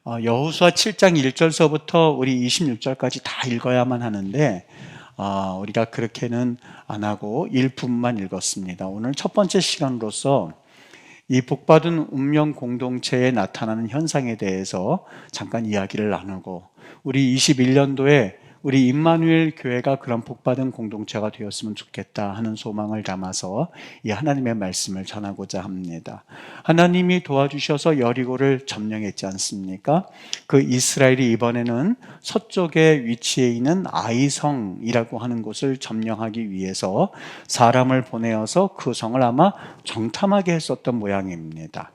여호수아 7장 1절서부터 우리 26절까지 다 읽어야만 하는데 우리가 그렇게는 안 하고 일부분만 읽었습니다. 오늘 첫 번째 시간으로서 이 복받은 운명 공동체에 나타나는 현상에 대해서 잠깐 이야기를 나누고, 우리 21년도에 우리 임마누엘 교회가 그런 복받은 공동체가 되었으면 좋겠다 하는 소망을 담아서 이 하나님의 말씀을 전하고자 합니다. 하나님이 도와주셔서 여리고를 점령했지 않습니까? 그 이스라엘이 이번에는 서쪽에 위치해 있는 아이성이라고 하는 곳을 점령하기 위해서 사람을 보내어서 그 성을 아마 정탐하게 했었던 모양입니다.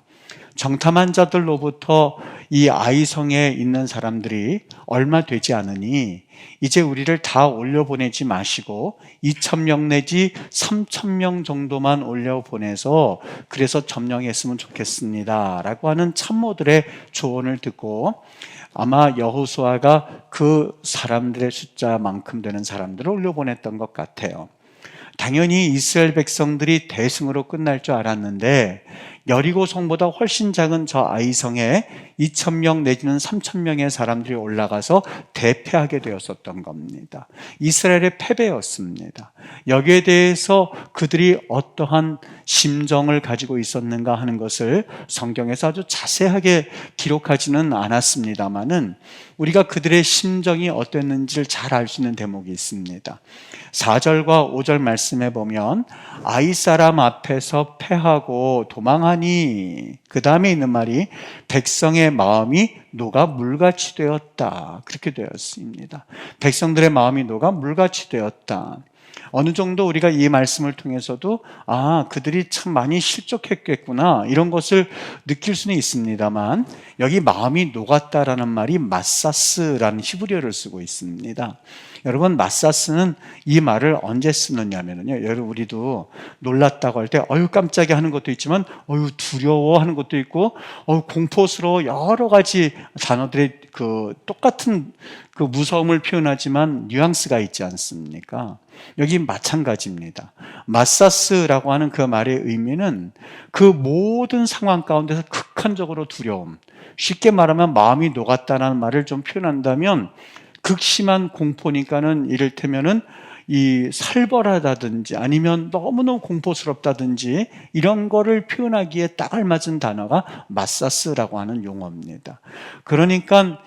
정탐한 자들로부터 이 아이성에 있는 사람들이 얼마 되지 않으니 이제 우리를 다 올려보내지 마시고 2,000명 내지 3,000명 정도만 올려보내서 그래서 점령했으면 좋겠습니다 라고 하는 참모들의 조언을 듣고 아마 여호수아가 그 사람들의 숫자만큼 되는 사람들을 올려보냈던 것 같아요. 당연히 이스라엘 백성들이 대승으로 끝날 줄 알았는데 여리고 성보다 훨씬 작은 저 아이성에 2,000명 내지는 3,000명의 사람들이 올라가서 대패하게 되었었던 겁니다. 이스라엘의 패배였습니다. 여기에 대해서 그들이 어떠한 심정을 가지고 있었는가 하는 것을 성경에서 아주 자세하게 기록하지는 않았습니다만은 우리가 그들의 심정이 어땠는지를 잘 알 수 있는 대목이 있습니다. 4절과 5절 말씀에 보면 아이 사람 앞에서 패하고 도망하니, 그 다음에 있는 말이 백성의 마음이 녹아 물같이 되었다, 그렇게 되었습니다. 백성들의 마음이 녹아 물같이 되었다. 어느 정도 우리가 이 말씀을 통해서도 그들이 참 많이 실족했겠구나 이런 것을 느낄 수는 있습니다만, 여기 마음이 녹았다라는 말이 마사스라는 히브리어를 쓰고 있습니다. 여러분, 마사스는 이 말을 언제 쓰느냐면요, 여러분 우리도 놀랐다고 할 때 어휴 깜짝이야 하는 것도 있지만 어휴 두려워 하는 것도 있고 공포스러워, 여러 가지 단어들의 그 똑같은 그 무서움을 표현하지만 뉘앙스가 있지 않습니까? 여기 마찬가지입니다. 마사스라고 하는 그 말의 의미는 그 모든 상황 가운데서 극한적으로 두려움, 쉽게 말하면 마음이 녹았다는 말을 좀 표현한다면 극심한 공포니까는 이를테면은 이 살벌하다든지 아니면 너무너무 공포스럽다든지 이런 거를 표현하기에 딱 알맞은 단어가 마사스라고 하는 용어입니다. 그러니까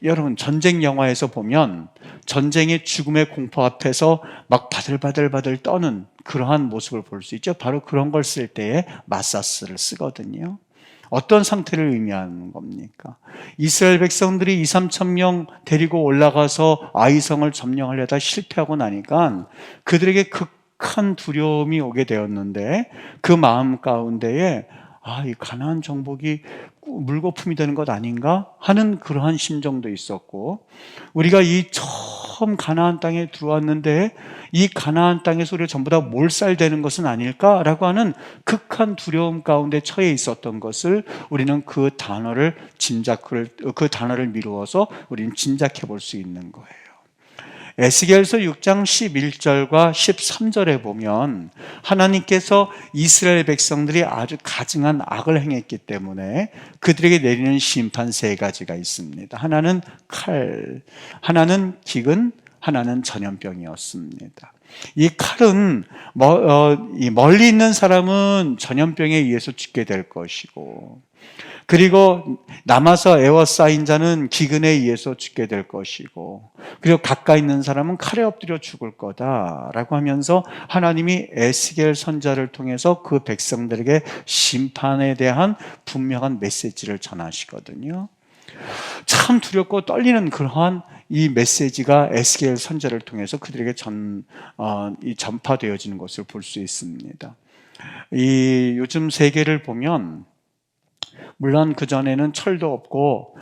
여러분 전쟁 영화에서 보면 전쟁의 죽음의 공포 앞에서 막 바들바들 떠는 그러한 모습을 볼 수 있죠. 바로 그런 걸 쓸 때에 마사스를 쓰거든요. 어떤 상태를 의미하는 겁니까? 이스라엘 백성들이 2,000~3,000명 데리고 올라가서 아이성을 점령하려다 실패하고 나니까 그들에게 극한 두려움이 오게 되었는데, 그 마음 가운데에 이 가나안 정복이 물거품이 되는 것 아닌가 하는 그러한 심정도 있었고, 우리가 이 처음 가나안 땅에 들어왔는데 이 가나안 땅에서 우리가 전부 다 몰살되는 것은 아닐까라고 하는 극한 두려움 가운데 처해 있었던 것을 우리는 그 단어를 미루어서 우리는 짐작해 볼 수 있는 거예요. 에스겔서 6장 11절과 13절에 보면 하나님께서 이스라엘 백성들이 아주 가증한 악을 행했기 때문에 그들에게 내리는 심판 세 가지가 있습니다. 하나는 칼, 하나는 기근, 하나는 전염병이었습니다. 이 칼은 멀리 있는 사람은 전염병에 의해서 죽게 될 것이고, 그리고 남아서 에워싸인 자는 기근에 의해서 죽게 될 것이고, 그리고 가까이 있는 사람은 칼에 엎드려 죽을 거다라고 하면서 하나님이 에스겔 선지자를 통해서 그 백성들에게 심판에 대한 분명한 메시지를 전하시거든요. 참 두렵고 떨리는 그러한 이 메시지가 에스겔 선지자를 통해서 그들에게 전파되어지는 것을 볼 수 있습니다. 요즘 세계를 보면 물론 그전에는 철도 없고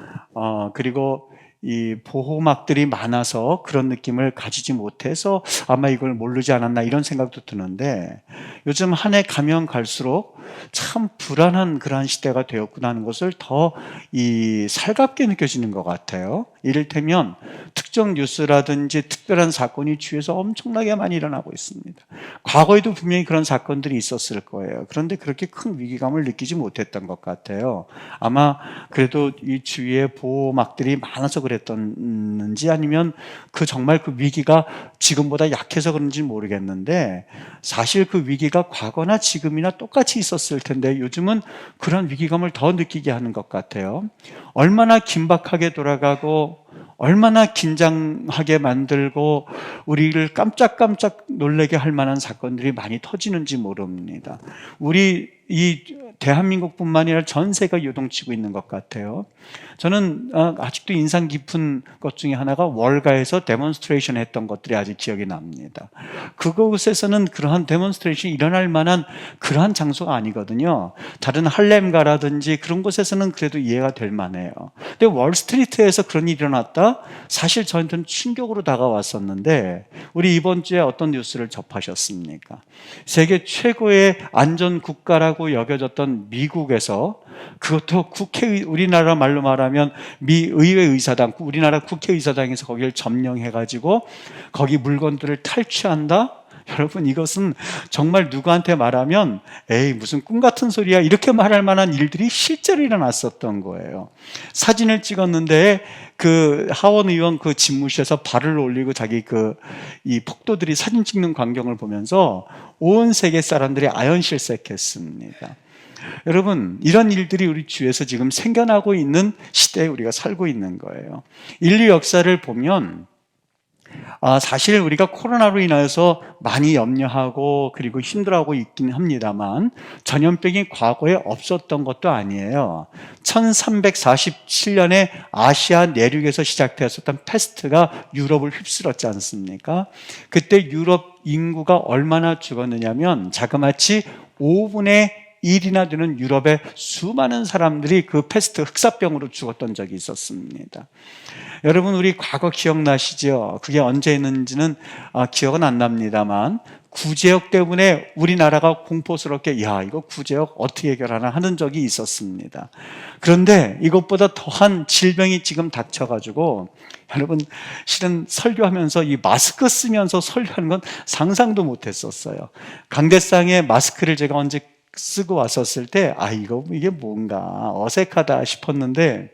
그리고 이 보호막들이 많아서 그런 느낌을 가지지 못해서 아마 이걸 모르지 않았나 이런 생각도 드는데, 요즘 한 해 가면 갈수록 참 불안한 그러한 시대가 되었구나 하는 것을 더 살갑게 느껴지는 것 같아요. 이를테면 특정 뉴스라든지 특별한 사건이 주위에서 엄청나게 많이 일어나고 있습니다. 과거에도 분명히 그런 사건들이 있었을 거예요. 그런데 그렇게 큰 위기감을 느끼지 못했던 것 같아요. 아마 그래도 이 주위에 보호막들이 많아서 그랬던지 아니면 정말 그 위기가 지금보다 약해서 그런지 모르겠는데, 사실 그 위기가 과거나 지금이나 똑같이 있었을 텐데 요즘은 그런 위기감을 더 느끼게 하는 것 같아요. 얼마나 긴박하게 돌아가고 얼마나 긴장하게 만들고 우리를 깜짝깜짝 놀라게 할 만한 사건들이 많이 터지는지 모릅니다. 우리 이 대한민국뿐만 아니라 전 세계가 요동치고 있는 것 같아요. 저는 아직도 인상 깊은 것 중에 하나가 월가에서 데몬스트레이션 했던 것들이 아직 기억이 납니다. 그곳에서는 그러한 데몬스트레이션이 일어날 만한 그러한 장소가 아니거든요. 다른 할렘가라든지 그런 곳에서는 그래도 이해가 될 만해요. 근데 월스트리트에서 그런 일이 일어났다? 사실 저한테는 충격으로 다가왔었는데, 우리 이번 주에 어떤 뉴스를 접하셨습니까? 세계 최고의 안전국가라고 여겨졌던 미국에서, 그것도 우리나라 말로 말하면 미 의회 의사당, 우리나라 국회의사당에서 거기를 점령해가지고 거기 물건들을 탈취한다? 여러분, 이것은 정말 누구한테 말하면 에이 무슨 꿈 같은 소리야 이렇게 말할 만한 일들이 실제로 일어났었던 거예요. 사진을 찍었는데 그 하원 의원 그 집무실에서 발을 올리고 자기 이 폭도들이 사진 찍는 광경을 보면서 온 세계 사람들이 아연실색했습니다. 여러분, 이런 일들이 우리 주위에서 지금 생겨나고 있는 시대에 우리가 살고 있는 거예요. 인류 역사를 보면 사실 우리가 코로나로 인해서 많이 염려하고 그리고 힘들어하고 있긴 합니다만 전염병이 과거에 없었던 것도 아니에요. 1347년에 아시아 내륙에서 시작되었던 패스트가 유럽을 휩쓸었지 않습니까? 그때 유럽 인구가 얼마나 죽었느냐면 자그마치 5분의 1이나 되는 유럽의 수많은 사람들이 그 패스트 흑사병으로 죽었던 적이 있었습니다. 여러분, 우리 과거 기억나시죠? 그게 언제 있는지는 기억은 안 납니다만 구제역 때문에 우리나라가 공포스럽게 이거 구제역 어떻게 해결하나 하는 적이 있었습니다. 그런데 이것보다 더한 질병이 지금 닥쳐가지고 여러분, 실은 설교하면서 이 마스크 쓰면서 설교하는 건 상상도 못했었어요. 강대상에 마스크를 제가 언제 쓰고 왔었을 때 이게 뭔가 어색하다 싶었는데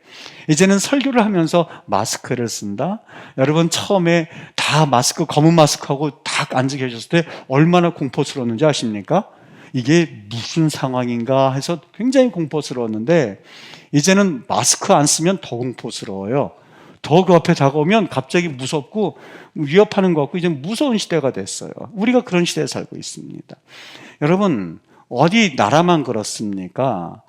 이제는 설교를 하면서 마스크를 쓴다? 여러분, 처음에 다 검은 마스크하고 딱 앉아 계셨을 때 얼마나 공포스러웠는지 아십니까? 이게 무슨 상황인가 해서 굉장히 공포스러웠는데 이제는 마스크 안 쓰면 더 공포스러워요. 더 그 앞에 다가오면 갑자기 무섭고 위협하는 것 같고 이제 무서운 시대가 됐어요. 우리가 그런 시대에 살고 있습니다. 여러분, 어디 나라만 그렇습니까?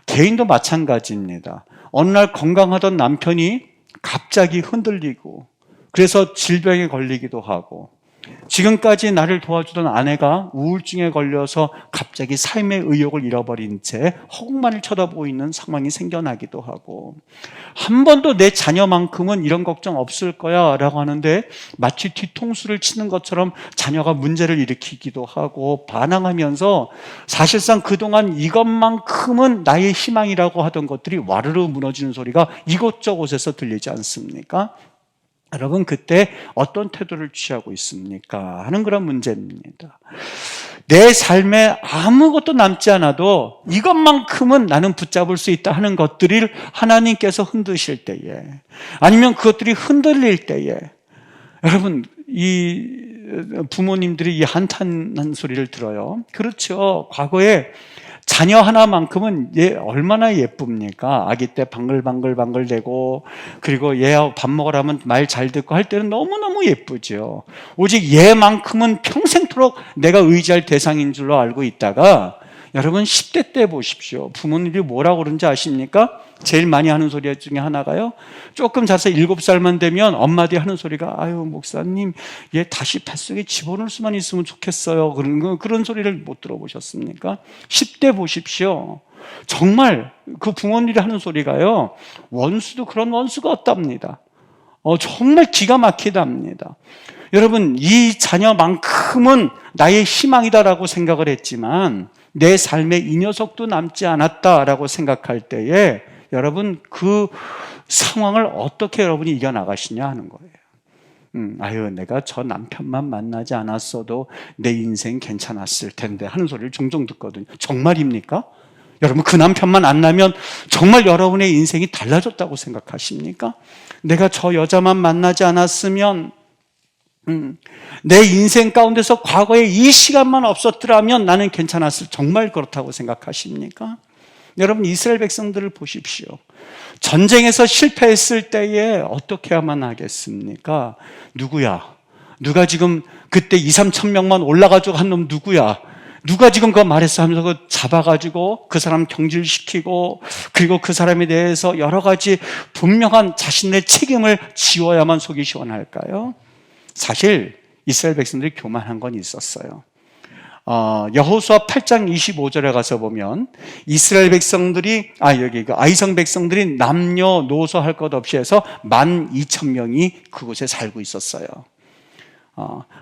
개인도 마찬가지입니다. 어느 날 건강하던 남편이 갑자기 흔들리고 그래서 질병에 걸리기도 하고, 지금까지 나를 도와주던 아내가 우울증에 걸려서 갑자기 삶의 의욕을 잃어버린 채 허공만을 쳐다보고 있는 상황이 생겨나기도 하고, 한 번도 내 자녀만큼은 이런 걱정 없을 거야 라고 하는데 마치 뒤통수를 치는 것처럼 자녀가 문제를 일으키기도 하고 반항하면서 사실상 그동안 이것만큼은 나의 희망이라고 하던 것들이 와르르 무너지는 소리가 이곳저곳에서 들리지 않습니까? 여러분, 그때 어떤 태도를 취하고 있습니까? 하는 그런 문제입니다. 내 삶에 아무것도 남지 않아도 이것만큼은 나는 붙잡을 수 있다 하는 것들을 하나님께서 흔드실 때에, 아니면 그것들이 흔들릴 때에, 여러분, 이 부모님들이 이 한탄한 소리를 들어요. 그렇죠. 과거에 자녀 하나만큼은 얘 얼마나 예쁩니까? 아기 때 방글방글방글대고, 그리고 얘하고 밥 먹으라면 말 잘 듣고 할 때는 너무너무 예쁘죠. 오직 얘만큼은 평생토록 내가 의지할 대상인 줄로 알고 있다가, 여러분 10대 때 보십시오. 부모님들이 뭐라고 그러는지 아십니까? 제일 많이 하는 소리 중에 하나가요, 조금 자라서 7살만 되면 엄마들이 하는 소리가 아유 목사님 얘 다시 뱃속에 집어넣을 수만 있으면 좋겠어요. 그런 소리를 못 들어보셨습니까? 10대 보십시오. 정말 그 부모님들이 하는 소리가요, 원수도 그런 원수가 없답니다. 정말 기가 막히답니다. 여러분, 이 자녀만큼은 나의 희망이다라고 생각을 했지만 내 삶에 이 녀석도 남지 않았다라고 생각할 때에 여러분, 그 상황을 어떻게 여러분이 이겨나가시냐 하는 거예요. 아유, 내가 저 남편만 만나지 않았어도 내 인생 괜찮았을 텐데 하는 소리를 종종 듣거든요. 정말입니까? 여러분, 그 남편만 안 나면 정말 여러분의 인생이 달라졌다고 생각하십니까? 내가 저 여자만 만나지 않았으면 내 인생 가운데서 과거에 이 시간만 없었더라면 나는 괜찮았을, 정말 그렇다고 생각하십니까? 여러분, 이스라엘 백성들을 보십시오. 전쟁에서 실패했을 때에 어떻게 해야만 하겠습니까? 누구야? 누가 지금 그때 2, 3천 명만 올라가지고 한 놈 누구야? 누가 지금 그거 말했어 하면서 그 잡아가지고 그 사람 경질시키고, 그리고 그 사람에 대해서 여러 가지 분명한 자신의 책임을 지워야만 속이 시원할까요? 사실 이스라엘 백성들이 교만한 건 있었어요. 여호수아 8장 25절에 가서 보면 이스라엘 백성들이 여기 그 아이성 백성들이 남녀노소 할 것 없이 해서 12,000명이 그곳에 살고 있었어요.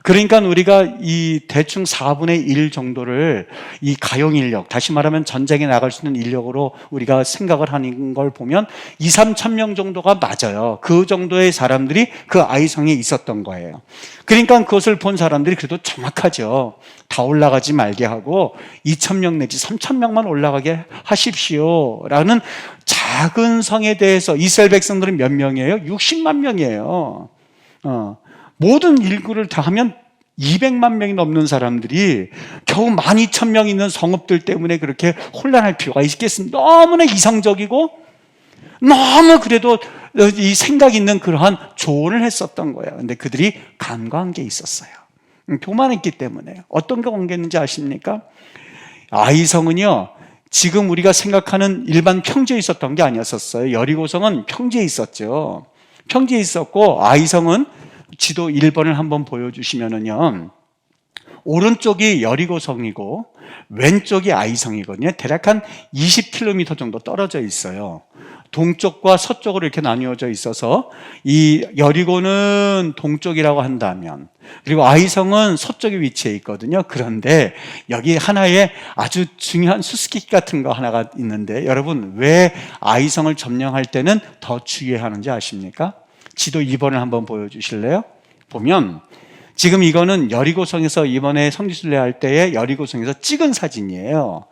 그러니까 우리가 이 대충 4분의 1 정도를 이 가용 인력, 다시 말하면 전쟁에 나갈 수 있는 인력으로 우리가 생각을 하는 걸 보면 2, 3천 명 정도가 맞아요. 그 정도의 사람들이 그 아이성에 있었던 거예요. 그러니까 그것을 본 사람들이 그래도 정확하죠. 다 올라가지 말게 하고 2천 명 내지 3천 명만 올라가게 하십시오라는 작은 성에 대해서 이스라엘 백성들은 몇 명이에요? 60만 명이에요. 모든 인구를 다 하면 200만 명이 넘는 사람들이 겨우 12,000명 있는 성읍들 때문에 그렇게 혼란할 필요가 있겠습니까? 너무나 이성적이고 너무 그래도 이 생각 있는 그러한 조언을 했었던 거예요. 근데 그들이 간과한 게 있었어요. 교만했기 때문에. 어떤 게 옮겼는지 아십니까? 아이성은요, 지금 우리가 생각하는 일반 평지에 있었던 게 아니었었어요. 여리고성은 평지에 있었죠. 평지에 있었고, 아이성은 지도 1번을 한번 보여주시면은요, 오른쪽이 여리고성이고 왼쪽이 아이성이거든요. 대략 한 20km 정도 떨어져 있어요. 동쪽과 서쪽으로 이렇게 나뉘어져 있어서 이 여리고는 동쪽이라고 한다면, 그리고 아이성은 서쪽에 위치해 있거든요. 그런데 여기 하나의 아주 중요한 수수께끼 같은 거 하나가 있는데, 여러분, 왜 아이성을 점령할 때는 더 주의하는지 아십니까? 지도 2번을 한번 보여주실래요? 보면 지금 이거는 여리고성에서 이번에 성지순례할 때에 여리고성에서 찍은 사진이에요.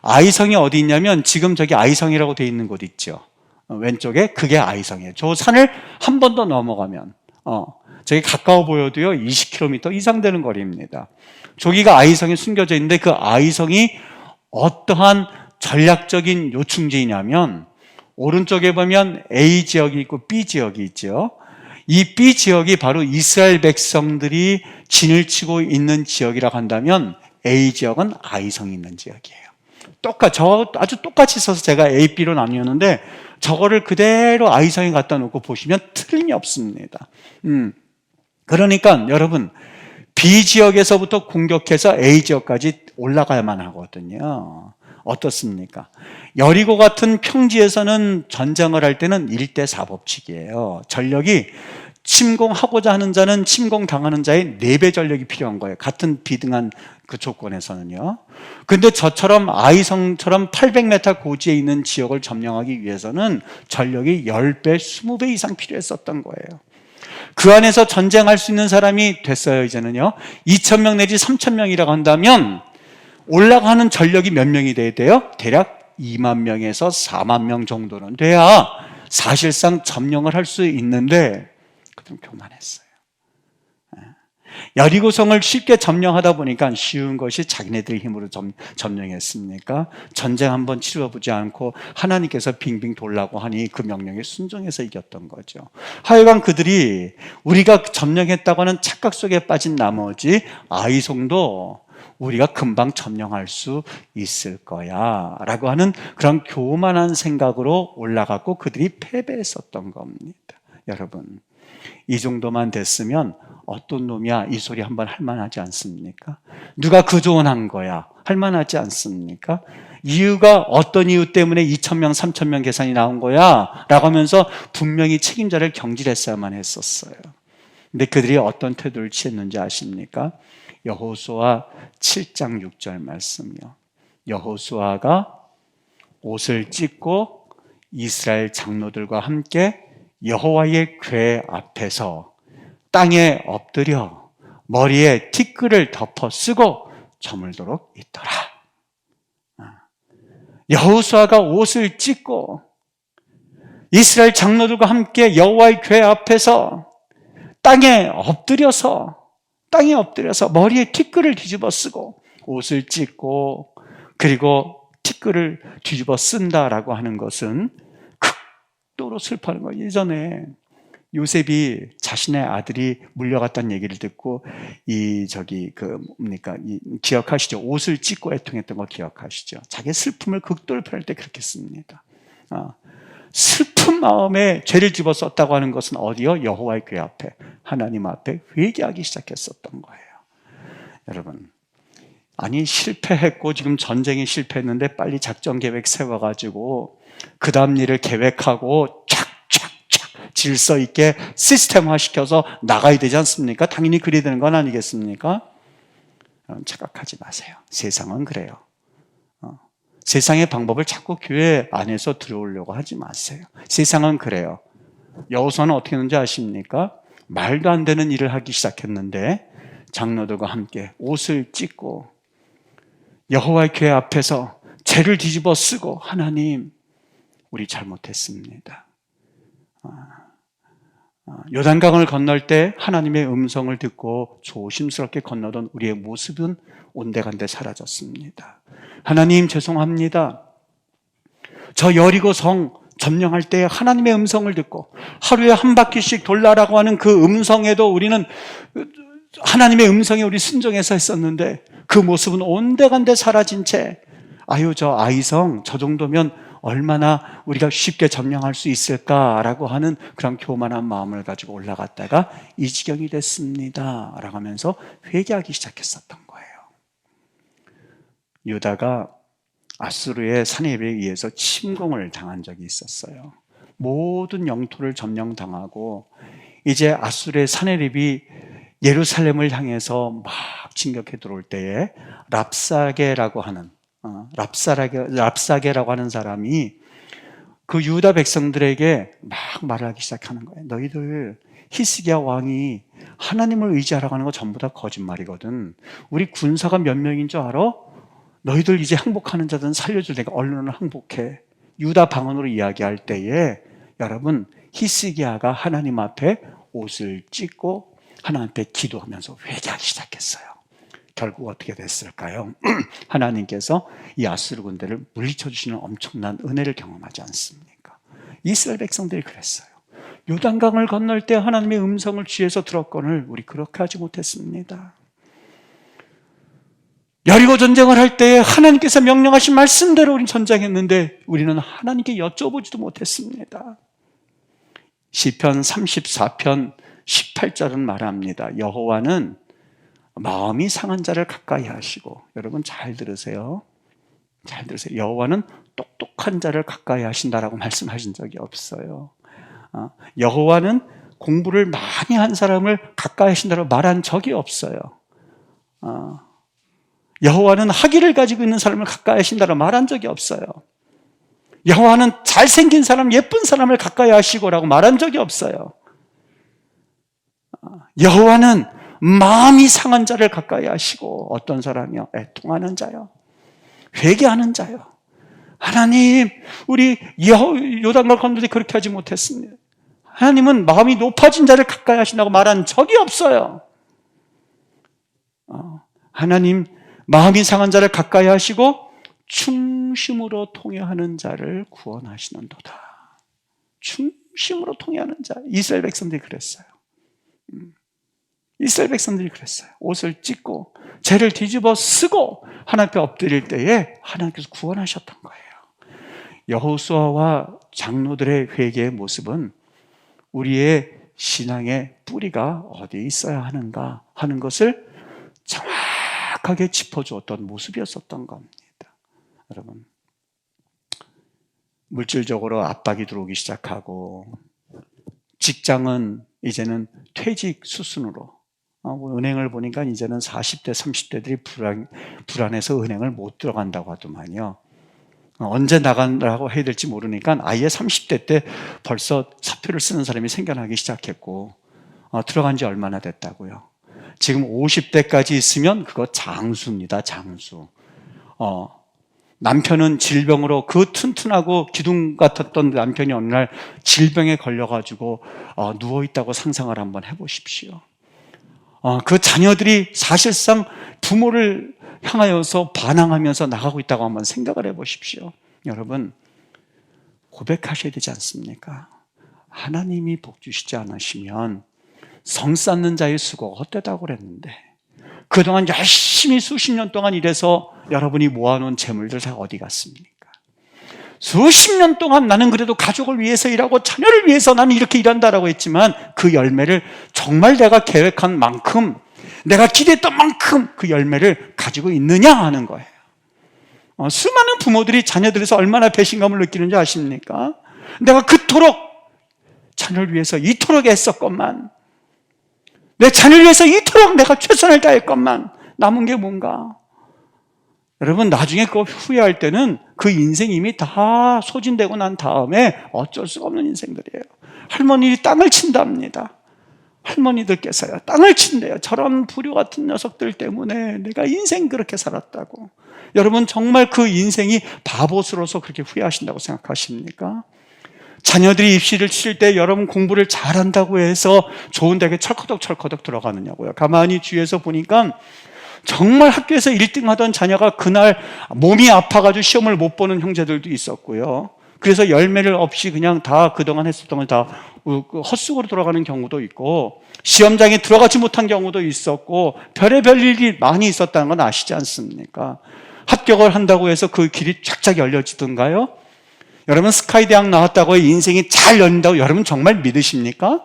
아이성이 어디 있냐면 지금 저기 아이성이라고 되어 있는 곳 있죠. 왼쪽에 그게 아이성이에요. 저 산을 한 번 더 넘어가면 저기 가까워 보여도요 20km 이상 되는 거리입니다. 저기가 아이성이 숨겨져 있는데 그 아이성이 어떠한 전략적인 요충지이냐면, 오른쪽에 보면 A 지역이 있고 B 지역이 있죠. 이 B 지역이 바로 이스라엘 백성들이 진을 치고 있는 지역이라고 한다면 A 지역은 아이성이 있는 지역이에요. 아주 똑같이 써서 제가 A, B로 나뉘었는데 저거를 그대로 아이성에 갖다 놓고 보시면 틀림이 없습니다. 그러니까 여러분, B 지역에서부터 공격해서 A 지역까지 올라가야만 하거든요. 어떻습니까? 여리고 같은 평지에서는 전쟁을 할 때는 1대4 법칙이에요. 전력이 침공하고자 하는 자는 침공당하는 자의 4배 전력이 필요한 거예요. 같은 비등한 그 조건에서는요. 근데 저처럼 아이성처럼 800m 고지에 있는 지역을 점령하기 위해서는 전력이 10배, 20배 이상 필요했었던 거예요. 그 안에서 전쟁할 수 있는 사람이 됐어요. 이제는요. 2,000명 내지 3,000명이라고 한다면 올라가는 전력이 몇 명이 돼야 돼요? 대략 2만 명에서 4만 명 정도는 돼야 사실상 점령을 할 수 있는데, 좀 교만했어요. 여리고성을 쉽게 점령하다 보니까 쉬운 것이 자기네들 힘으로 점령했습니까? 전쟁 한번 치러보지 않고 하나님께서 빙빙 돌라고 하니 그 명령에 순종해서 이겼던 거죠. 하여간 그들이 우리가 점령했다고 하는 착각 속에 빠진 나머지 아이성도 우리가 금방 점령할 수 있을 거야 라고 하는 그런 교만한 생각으로 올라갔고 그들이 패배했었던 겁니다. 여러분, 이 정도만 됐으면 어떤 놈이야 이 소리 한번 할만하지 않습니까? 누가 그 조언한 거야 할만하지 않습니까? 이유가 어떤 이유 때문에 2,000명, 3,000명 계산이 나온 거야 라고 하면서 분명히 책임자를 경질했어야만 했었어요. 근데 그들이 어떤 태도를 취했는지 아십니까? 여호수아 7장 6절 말씀이요. 여호수아가 옷을 찢고 이스라엘 장로들과 함께 여호와의 궤 앞에서 땅에 엎드려 머리에 티끌을 덮어 쓰고 저물도록 있더라. 여호수아가 옷을 찢고 이스라엘 장로들과 함께 여호와의 궤 앞에서 땅에 엎드려서 머리에 티끌을 뒤집어 쓰고 옷을 찢고 그리고 티끌을 뒤집어 쓴다라고 하는 것은 극도로 슬퍼하는 거예요. 예전에 요셉이 자신의 아들이 물려갔다는 얘기를 듣고 기억하시죠? 옷을 찢고 애통했던 거 기억하시죠? 자기의 슬픔을 극도로 표현할 때 그렇게 씁니다. 슬픈 마음에 죄를 집어 썼다고 하는 것은 어디요? 여호와의 궤 앞에, 하나님 앞에 회개하기 시작했었던 거예요. 여러분, 아니 실패했고 지금 전쟁에 실패했는데 빨리 작전 계획 세워가지고 그 다음 일을 계획하고 착착착 질서 있게 시스템화시켜서 나가야 되지 않습니까? 당연히 그리 되는 건 아니겠습니까? 착각하지 마세요. 세상은 그래요. 세상의 방법을 자꾸 교회 안에서 들어오려고 하지 마세요. 세상은 그래요. 여호수아는 어떻게 했는지 아십니까? 말도 안 되는 일을 하기 시작했는데 장로들과 함께 옷을 찢고 여호와의 궤 앞에서 죄를 뒤집어 쓰고 하나님, 우리 잘못했습니다. 요단강을 건널 때 하나님의 음성을 듣고 조심스럽게 건너던 우리의 모습은 온데간데 사라졌습니다. 하나님 죄송합니다. 저 여리고 성 점령할 때 하나님의 음성을 듣고 하루에 한 바퀴씩 돌라라고 하는 그 음성에도 우리는 하나님의 음성에 우리 순종해서 했었는데 그 모습은 온데간데 사라진 채 저 아이성 저 정도면 얼마나 우리가 쉽게 점령할 수 있을까라고 하는 그런 교만한 마음을 가지고 올라갔다가 이 지경이 됐습니다 라고 하면서 회개하기 시작했었던 거예요. 유다가 아수르의 사내립에 의해서 침공을 당한 적이 있었어요. 모든 영토를 점령당하고 이제 아수르의 사내립이 예루살렘을 향해서 막 진격해 들어올 때에 랍사게라고 하는 사람이 그 유다 백성들에게 막 말을 하기 시작하는 거예요. 너희들 히스기야 왕이 하나님을 의지하라고 하는 거 전부 다 거짓말이거든. 우리 군사가 몇 명인 줄 알아? 너희들 이제 항복하는 자들은 살려줄 테니까 얼른 항복해. 유다 방언으로 이야기할 때에 여러분 히스기야가 하나님 앞에 옷을 찢고 하나님 앞에 기도하면서 회개하기 시작했어요. 결국 어떻게 됐을까요? 하나님께서 이 아수르 군대를 물리쳐 주시는 엄청난 은혜를 경험하지 않습니까? 이스라엘 백성들이 그랬어요. 요단강을 건널 때 하나님의 음성을 귀에서 들었거늘 우리 그렇게 하지 못했습니다. 여리고 전쟁을 할 때 하나님께서 명령하신 말씀대로 우리는 전쟁했는데 우리는 하나님께 여쭤보지도 못했습니다. 시편 34편 18절은 말합니다. 여호와는 마음이 상한 자를 가까이 하시고, 여러분 잘 들으세요. 잘 들으세요. 여호와는 똑똑한 자를 가까이 하신다라고 말씀하신 적이 없어요. 여호와는 공부를 많이 한 사람을 가까이 하신다고 말한 적이 없어요. 여호와는 학위를 가지고 있는 사람을 가까이 하신다고 말한 적이 없어요. 여호와는 잘생긴 사람, 예쁜 사람을 가까이 하시고라고 말한 적이 없어요. 여호와는 마음이 상한 자를 가까이 하시고, 어떤 사람이요? 애통하는 자요, 회개하는 자요. 하나님, 우리 요단강 건널 때 그렇게 하지 못했습니다. 하나님은 마음이 높아진 자를 가까이 하신다고 말한 적이 없어요. 하나님, 마음이 상한 자를 가까이 하시고 충심으로 통회하는 자를 구원하시는도다. 충심으로 통회하는 자. 이스라엘 백성들이 그랬어요. 이스라엘 백성들이 그랬어요. 옷을 찢고 죄를 뒤집어 쓰고 하나님 앞에 엎드릴 때에 하나님께서 구원하셨던 거예요. 여호수아와 장로들의 회개의 모습은 우리의 신앙의 뿌리가 어디에 있어야 하는가 하는 것을 정확하게 짚어주었던 모습이었었던 겁니다. 여러분, 물질적으로 압박이 들어오기 시작하고 직장은 이제는 퇴직 수순으로, 은행을 보니까 이제는 40대, 30대들이 불안해서 은행을 못 들어간다고 하더만요. 언제 나가라고 해야 될지 모르니까 아예 30대 때 벌써 사표를 쓰는 사람이 생겨나기 시작했고, 들어간 지 얼마나 됐다고요? 지금 50대까지 있으면 그거 장수입니다. 장수. 남편은 질병으로 그 튼튼하고 기둥 같았던 남편이 어느 날 질병에 걸려가지고 누워있다고 상상을 한번 해보십시오. 그 자녀들이 사실상 부모를 향하여서 반항하면서 나가고 있다고 한번 생각을 해보십시오. 여러분, 고백하셔야 되지 않습니까? 하나님이 복 주시지 않으시면 성 쌓는 자의 수고가 헛되다고 그랬는데, 그동안 열심히 수십 년 동안 일해서 여러분이 모아놓은 재물들 다 어디 갔습니까? 수십 년 동안 나는 그래도 가족을 위해서 일하고 자녀를 위해서 나는 이렇게 일한다라고 했지만 그 열매를 정말 내가 계획한 만큼, 내가 기대했던 만큼 그 열매를 가지고 있느냐 하는 거예요. 수많은 부모들이 자녀들에서 얼마나 배신감을 느끼는지 아십니까? 내가 그토록 자녀를 위해서 이토록 애썼건만, 내 자녀를 위해서 이토록 내가 최선을 다했건만 남은 게 뭔가? 여러분, 나중에 그거 후회할 때는 그 인생이 이미 다 소진되고 난 다음에 어쩔 수가 없는 인생들이에요. 할머니들이 땅을 친답니다. 할머니들께서요, 땅을 친대요. 저런 불효 같은 녀석들 때문에 내가 인생 그렇게 살았다고. 여러분, 정말 그 인생이 바보스러워서 그렇게 후회하신다고 생각하십니까? 자녀들이 입시를 칠 때 여러분 공부를 잘한다고 해서 좋은 대학에 철커덕철커덕 들어가느냐고요. 가만히 주위에서 보니까 정말 학교에서 1등 하던 자녀가 그날 몸이 아파가지고 시험을 못 보는 형제들도 있었고요. 그래서 열매를 없이 그냥 다 그동안 했었던 걸 다 헛수고로 돌아가는 경우도 있고, 시험장에 들어가지 못한 경우도 있었고, 별의별 일이 많이 있었다는 건 아시지 않습니까? 합격을 한다고 해서 그 길이 쫙쫙 열려지던가요? 여러분, 스카이 대학 나왔다고 인생이 잘 열린다고 여러분 정말 믿으십니까?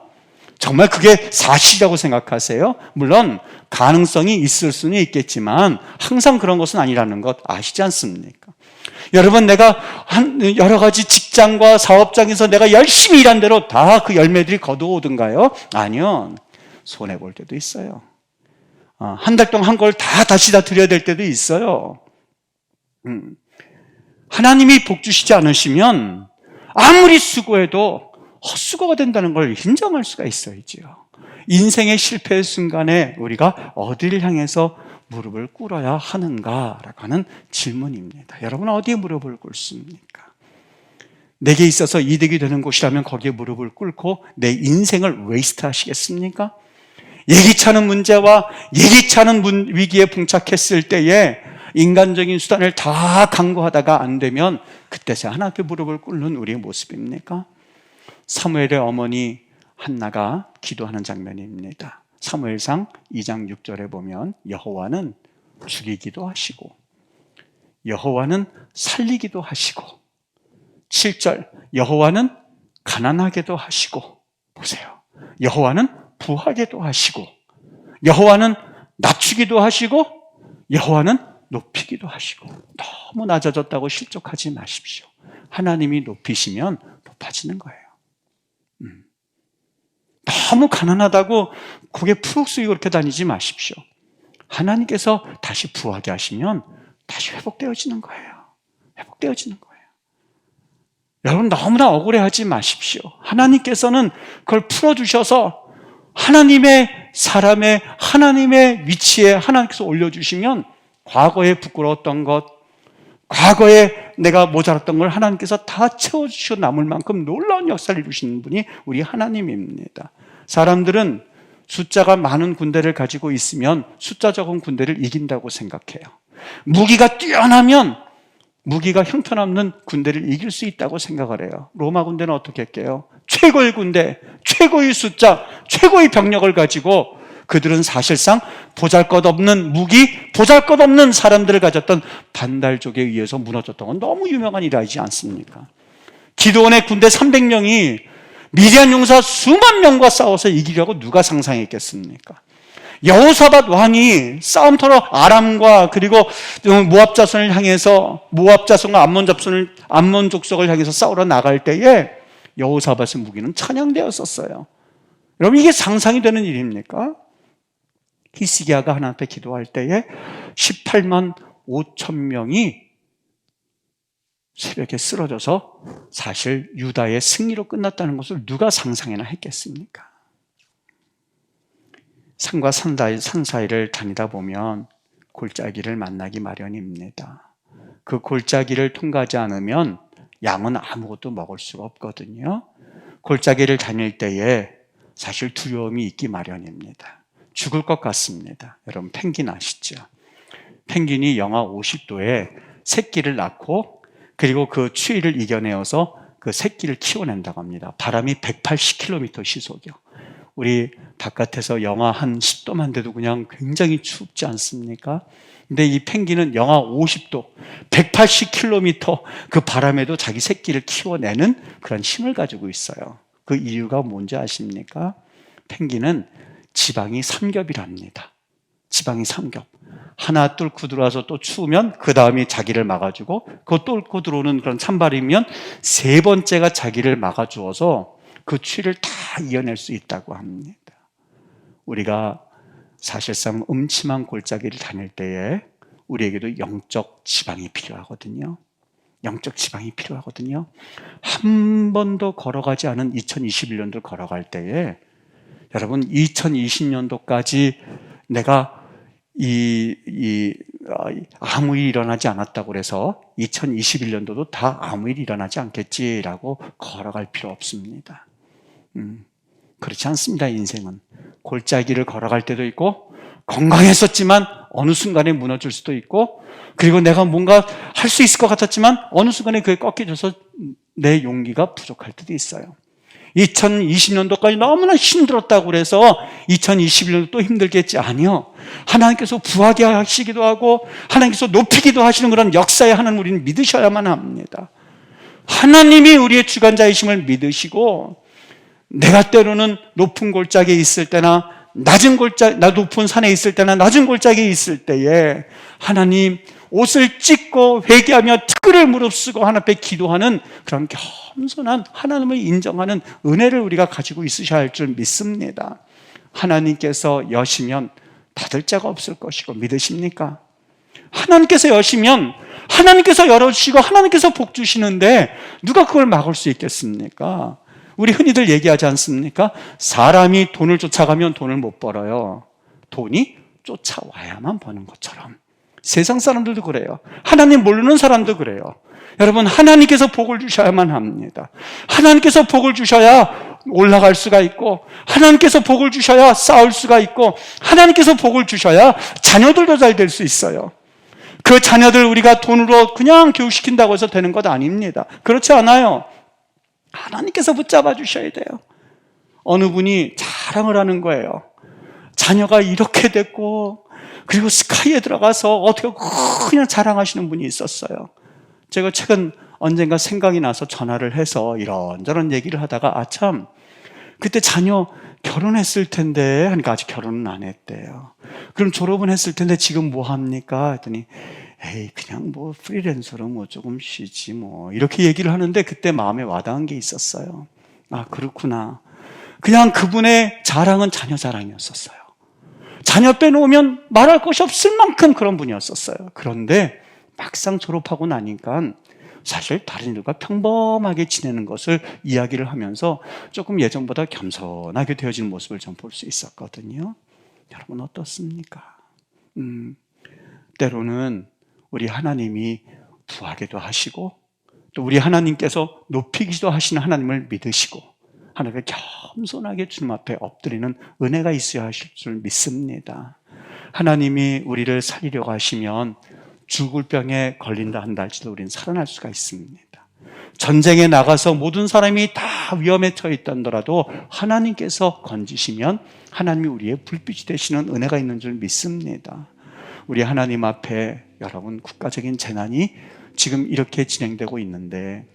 정말 그게 사실이라고 생각하세요? 물론 가능성이 있을 수는 있겠지만 항상 그런 것은 아니라는 것 아시지 않습니까? 여러분, 내가 여러 가지 직장과 사업장에서 내가 열심히 일한 대로 다 그 열매들이 거두어오던가요? 아니요. 손해볼 때도 있어요. 한 달 동안 한 걸 다시 드려야 될 때도 있어요. 하나님이 복 주시지 않으시면 아무리 수고해도 헛수고가 된다는 걸 인정할 수가 있어야지요. 인생의 실패의 순간에 우리가 어디를 향해서 무릎을 꿇어야 하는가라고 하는 질문입니다. 여러분은 어디에 무릎을 꿇습니까? 내게 있어서 이득이 되는 곳이라면 거기에 무릎을 꿇고 내 인생을 웨이스트 하시겠습니까? 예기치 않은 문제와 예기치 않은 위기에 봉착했을 때에 인간적인 수단을 다 강구하다가 안 되면 그때서 하나님 앞에 무릎을 꿇는 우리의 모습입니까? 사무엘의 어머니 한나가 기도하는 장면입니다. 사무엘상 2장 6절에 보면 여호와는 죽이기도 하시고 여호와는 살리기도 하시고, 7절 여호와는 가난하게도 하시고, 보세요, 여호와는 부하게도 하시고, 여호와는 낮추기도 하시고, 여호와는 높이기도 하시고. 너무 낮아졌다고 실족하지 마십시오. 하나님이 높이시면 높아지는 거예요. 너무 가난하다고 고개 푹 숙이고 그렇게 다니지 마십시오. 하나님께서 다시 부하게 하시면 다시 회복되어지는 거예요. 회복되어지는 거예요. 여러분, 너무나 억울해하지 마십시오. 하나님께서는 그걸 풀어주셔서 하나님의 사람의 하나님의 위치에 하나님께서 올려주시면 과거에 부끄러웠던 것, 과거에 내가 모자랐던 걸 하나님께서 다 채워주시고 남을 만큼 놀라운 역사를 이루시는 분이 우리 하나님입니다. 사람들은 숫자가 많은 군대를 가지고 있으면 숫자 적은 군대를 이긴다고 생각해요. 무기가 뛰어나면 무기가 형편없는 군대를 이길 수 있다고 생각을 해요. 로마 군대는 어떻게 했게요? 최고의 군대, 최고의 숫자, 최고의 병력을 가지고 그들은 사실상 보잘것없는 무기, 보잘것없는 사람들을 가졌던 반달족에 의해서 무너졌던 건 너무 유명한 일이지 않습니까? 기드온의 군대 300명이 미디안 용사 수만 명과 싸워서 이기려고 누가 상상했겠습니까? 여호사밧 왕이 싸움터로 아람과 그리고 모압 자손을 향해서, 모압 자손과 암몬 족속을 향해서 싸우러 나갈 때에 여호사밧의 무기는 찬양되었었어요. 여러분, 이게 상상이 되는 일입니까? 히스기야가 하나님 앞에 기도할 때에 18만 5천 명이 새벽에 쓰러져서 사실 유다의 승리로 끝났다는 것을 누가 상상이나 했겠습니까? 산과 산 사이를 다니다 보면 골짜기를 만나기 마련입니다. 그 골짜기를 통과하지 않으면 양은 아무것도 먹을 수가 없거든요. 골짜기를 다닐 때에 사실 두려움이 있기 마련입니다. 죽을 것 같습니다. 여러분 펭귄 아시죠? 펭귄이 영하 50도에 새끼를 낳고 그리고 그 추위를 이겨내어서 그 새끼를 키워낸다고 합니다. 바람이 180km 시속이요. 우리 바깥에서 영하 한 10도만 돼도 그냥 굉장히 춥지 않습니까? 근데 이 펭귄은 영하 50도, 180km 그 바람에도 자기 새끼를 키워내는 그런 힘을 가지고 있어요. 그 이유가 뭔지 아십니까? 펭귄은 지방이 삼겹이랍니다. 지방이 삼겹. 하나 뚫고 들어와서 또 추우면 그 다음이 자기를 막아주고 그거 뚫고 들어오는 그런 찬바람이면 세 번째가 자기를 막아주어서 그 추위를 다 이겨낼 수 있다고 합니다. 우리가 사실상 음침한 골짜기를 다닐 때에 우리에게도 영적 지방이 필요하거든요. 영적 지방이 필요하거든요. 한 번도 걸어가지 않은 2021년도를 걸어갈 때에 여러분 2020년도까지 내가 아무 일이 일어나지 않았다고 해서 2021년도도 다 아무 일이 일어나지 않겠지라고 걸어갈 필요 없습니다. 그렇지 않습니다. 인생은 골짜기를 걸어갈 때도 있고 건강했었지만 어느 순간에 무너질 수도 있고 그리고 내가 뭔가 할 수 있을 것 같았지만 어느 순간에 그게 꺾여져서 내 용기가 부족할 때도 있어요. 2020년도까지 너무나 힘들었다고 그래서 2021년도 또 힘들겠지? 아니요. 하나님께서 부하게 하시기도 하고 하나님께서 높이기도 하시는 그런 역사에 하나님 우리는 믿으셔야만 합니다. 하나님이 우리의 주관자이심을 믿으시고 내가 때로는 높은 골짜기에 있을 때나 높은 산에 있을 때나 낮은 골짜기에 있을 때에 하나님 옷을 찢고 회개하며 특을 무릅쓰고 하나님 앞에 기도하는 그런 겸손한 하나님을 인정하는 은혜를 우리가 가지고 있으셔야 할 줄 믿습니다. 하나님께서 여시면 닫을 자가 없을 것이고 믿으십니까? 하나님께서 여시면 하나님께서 열어주시고 하나님께서 복 주시는데 누가 그걸 막을 수 있겠습니까? 우리 흔히들 얘기하지 않습니까? 사람이 돈을 쫓아가면 돈을 못 벌어요. 돈이 쫓아와야만 버는 것처럼 세상 사람들도 그래요. 하나님 모르는 사람도 그래요. 여러분 하나님께서 복을 주셔야만 합니다. 하나님께서 복을 주셔야 올라갈 수가 있고 하나님께서 복을 주셔야 싸울 수가 있고 하나님께서 복을 주셔야 자녀들도 잘 될 수 있어요. 그 자녀들 우리가 돈으로 그냥 교육시킨다고 해서 되는 것 아닙니다. 그렇지 않아요. 하나님께서 붙잡아 주셔야 돼요. 어느 분이 자랑을 하는 거예요. 자녀가 이렇게 됐고 그리고 스카이에 들어가서 어떻게 그냥 자랑하시는 분이 있었어요. 제가 최근 언젠가 생각이 나서 전화를 해서 이런저런 얘기를 하다가 아참 그때 자녀 결혼했을 텐데 하니까 아직 결혼은 안 했대요. 그럼 졸업은 했을 텐데 지금 뭐 합니까? 했더니 에이 그냥 뭐 프리랜서로 뭐 조금 쉬지 뭐 이렇게 얘기를 하는데 그때 마음에 와닿은 게 있었어요. 아 그렇구나. 그냥 그분의 자랑은 자녀 자랑이었었어요. 자녀 빼놓으면 말할 것이 없을 만큼 그런 분이었었어요. 그런데 막상 졸업하고 나니까 사실 다른 일과 평범하게 지내는 것을 이야기를 하면서 조금 예전보다 겸손하게 되어지는 모습을 좀 볼 수 있었거든요. 여러분 어떻습니까? 때로는 우리 하나님이 부하게도 하시고 또 우리 하나님께서 높이기도 하시는 하나님을 믿으시고 하나님을 겸손하게 주님 앞에 엎드리는 은혜가 있어야 하실 줄 믿습니다. 하나님이 우리를 살리려고 하시면 죽을 병에 걸린다 한다 할지도 우리는 살아날 수가 있습니다. 전쟁에 나가서 모든 사람이 다 위험에 처해 있던더라도 하나님께서 건지시면 하나님이 우리의 불빛이 되시는 은혜가 있는 줄 믿습니다. 우리 하나님 앞에 여러분 국가적인 재난이 지금 이렇게 진행되고 있는데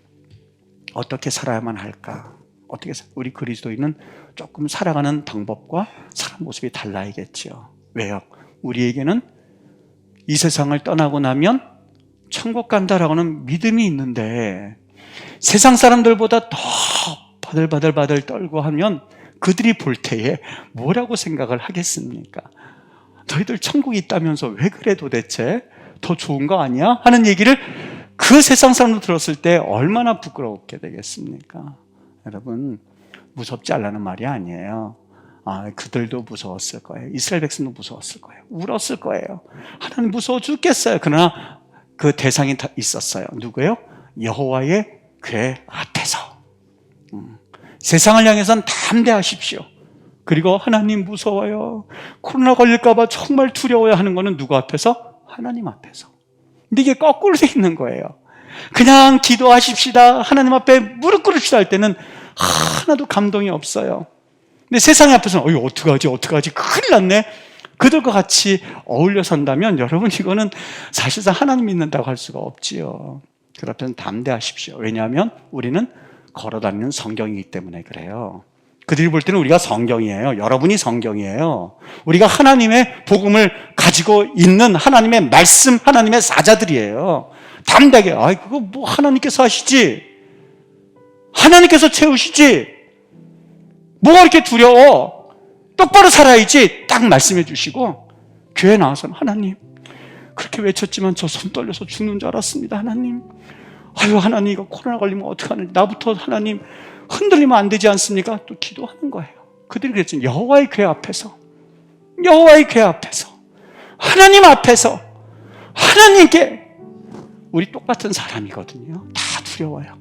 어떻게 살아야만 할까? 어떻게 우리 그리스도인은 조금 살아가는 방법과 사는 모습이 달라야겠죠. 왜요? 우리에게는 이 세상을 떠나고 나면 천국 간다라고는 믿음이 있는데 세상 사람들보다 더 바들바들 떨고 하면 그들이 볼 때에 뭐라고 생각을 하겠습니까? 너희들 천국이 있다면서 왜 그래 도대체? 더 좋은 거 아니야? 하는 얘기를 그 세상 사람들 들었을 때 얼마나 부끄럽게 되겠습니까? 여러분 무섭지 않라는 말이 아니에요. 그들도 무서웠을 거예요. 이스라엘 백성도 무서웠을 거예요. 울었을 거예요. 하나님 무서워 죽겠어요. 그러나 그 대상이 다 있었어요. 누구예요? 여호와의 궤 앞에서. 세상을 향해서는 담대하십시오. 그리고 하나님 무서워요. 코로나 걸릴까 봐 정말 두려워요 하는 거는 누구 앞에서? 하나님 앞에서. 근데 이게 거꾸로 돼 있는 거예요. 그냥 기도하십시다. 하나님 앞에 무릎 꿇읍시다 할 때는 하나도 감동이 없어요. 근데 세상 앞에서는 어떡하지? 큰일 났네. 그들과 같이 어울려 산다면 여러분 이거는 사실상 하나님 믿는다고 할 수가 없지요. 그 앞에서는 담대하십시오. 왜냐하면 우리는 걸어다니는 성경이기 때문에 그래요. 그들이 볼 때는 우리가 성경이에요. 여러분이 성경이에요. 우리가 하나님의 복음을 가지고 있는 하나님의 말씀, 하나님의 사자들이에요. 담대하게, 그거 뭐 하나님께서 하시지. 하나님께서 채우시지. 뭐가 이렇게 두려워. 똑바로 살아야지. 딱 말씀해 주시고 교회 나와서는 하나님, 그렇게 외쳤지만 저 손 떨려서 죽는 줄 알았습니다. 하나님. 하나님 이거 코로나 걸리면 어떡하는지. 나부터 하나님 흔들리면 안 되지 않습니까? 또 기도하는 거예요. 그들이 그랬죠. 여호와의 궤 앞에서, 하나님 앞에서, 하나님께. 우리 똑같은 사람이거든요. 다 두려워요.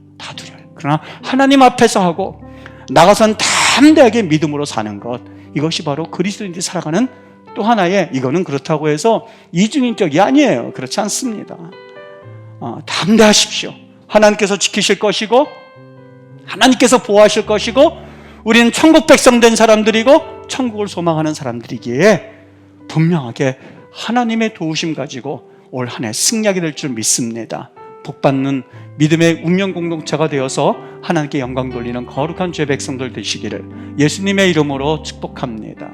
그러나 하나님 앞에서 하고 나가선 담대하게 믿음으로 사는 것, 이것이 바로 그리스도인들이 살아가는 또 하나의, 이거는 그렇다고 해서 이중인격이 아니에요. 그렇지 않습니다. 담대하십시오. 하나님께서 지키실 것이고 하나님께서 보호하실 것이고 우리는 천국 백성 된 사람들이고 천국을 소망하는 사람들이기에 분명하게 하나님의 도우심 가지고 올 한 해 승리하게 될 줄 믿습니다. 복받는 믿음의 운명 공동체가 되어서 하나님께 영광 돌리는 거룩한 죄 백성들 되시기를 예수님의 이름으로 축복합니다.